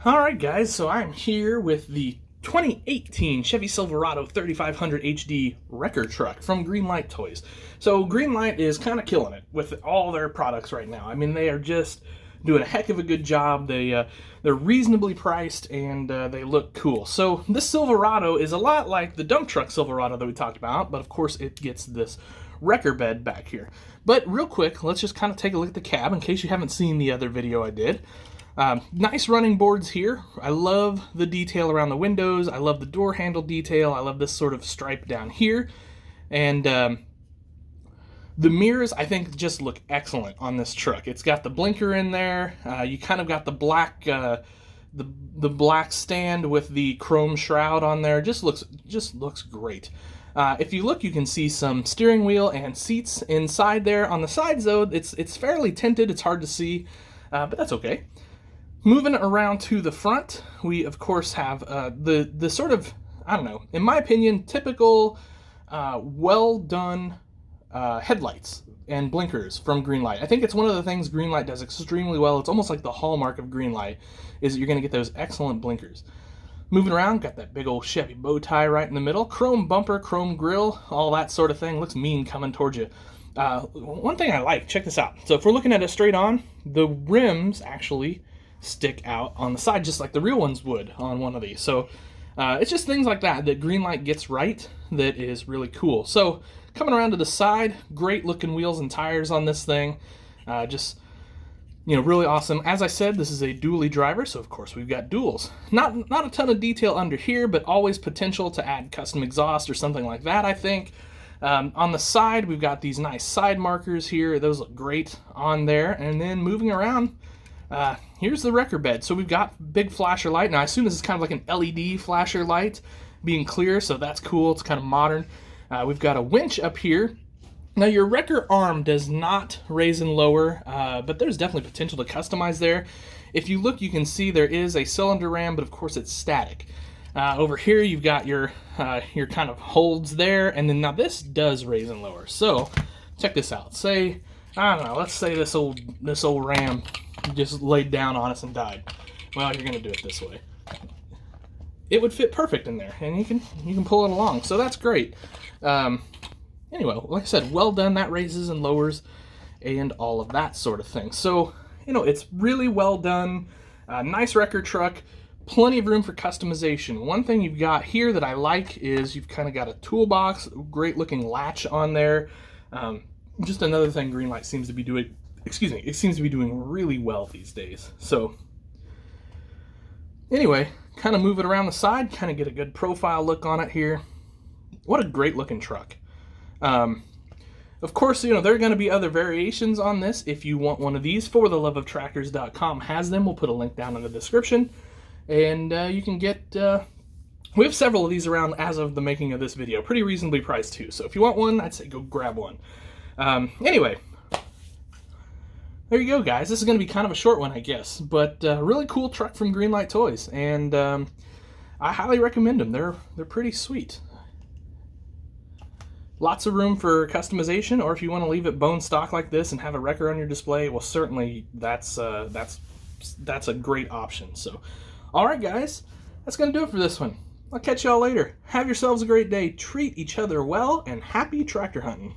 Alright guys, so I'm here with the 2018 Chevy Silverado 3500 HD wrecker truck from Greenlight Toys. So Greenlight is kind of killing it with all their products right now. I mean, they are just doing a heck of a good job. They're reasonably priced and they look cool. So this Silverado is a lot like the dump truck Silverado that we talked about, but of course it gets this wrecker bed back here. But real quick, let's just kind of take a look at the cab in case you haven't seen the other video I did. Nice running boards here. I love the detail around the windows. I love the door handle detail. I love this sort of stripe down here. And the mirrors, I think, just look excellent on this truck. It's got the blinker in there. You kind of got the black the black stand with the chrome shroud on there. Just looks great. If you look, you can see some steering wheel and seats inside there. On the sides, though, it's fairly tinted. It's hard to see, but that's okay. Moving around to the front, we of course have the sort of, I don't know, in my opinion, typical well done headlights and blinkers from Greenlight. I think it's one of the things Greenlight does extremely well. It's almost like the hallmark of Greenlight is that you're going to get those excellent blinkers. Moving around, got that big old Chevy bow tie right in the middle, chrome bumper, chrome grille, all that sort of thing. Looks mean coming towards you. One thing I like, check this out. So if we're looking at it straight on, the rims actually stick out on the side just like the real ones would on one of these. So it's just things like that Greenlight gets right that is really cool. So coming around to the side, great looking wheels and tires on this thing. Just, you know, really awesome. As I said, this is a dually driver, so of course we've got duals. Not a ton of detail under here, but always potential to add custom exhaust or something like that, I think. On the side, we've got these nice side markers here. Those look great on there. And then moving around, here's the wrecker bed. So we've got big flasher light. Now I assume this is kind of like an LED flasher light being clear, so that's cool. It's kind of modern. We've got a winch up here. Now your wrecker arm does not raise and lower, but there's definitely potential to customize there. If you look, you can see there is a cylinder ram, but of course it's static. Over here you've got your kind of holds there, and then now this does raise and lower. So check this out. Say, I don't know, let's say this old ram just laid down on us and died. Well, you're gonna do it this way. It would fit perfect in there, and you can pull it along. So that's great. Anyway, like I said, well done. That raises and lowers, and all of that sort of thing. So you know, it's really well done. Nice wrecker truck. Plenty of room for customization. One thing you've got here that I like is you've kind of got a toolbox, great looking latch on there. Just another thing Greenlight seems to be doing. It seems to be doing really well these days. So anyway, kind of move it around the side, kind of get a good profile look on it here. What a great looking truck. Of course, you know, there are going to be other variations on this. If you want one of these, fortheloveoftractors.com has them. We'll put a link down in the description. And you can get, we have several of these around as of the making of this video. Pretty reasonably priced too. So if you want one, I'd say go grab one. Anyway, there you go, guys. This is going to be kind of a short one, I guess. But really cool truck from Greenlight Toys. And I highly recommend them. They're pretty sweet. Lots of room for customization, or if you want to leave it bone stock like this and have a wrecker on your display, well, certainly that's a great option. So, all right, guys, that's going to do it for this one. I'll catch y'all later. Have yourselves a great day. Treat each other well, and happy tractor hunting.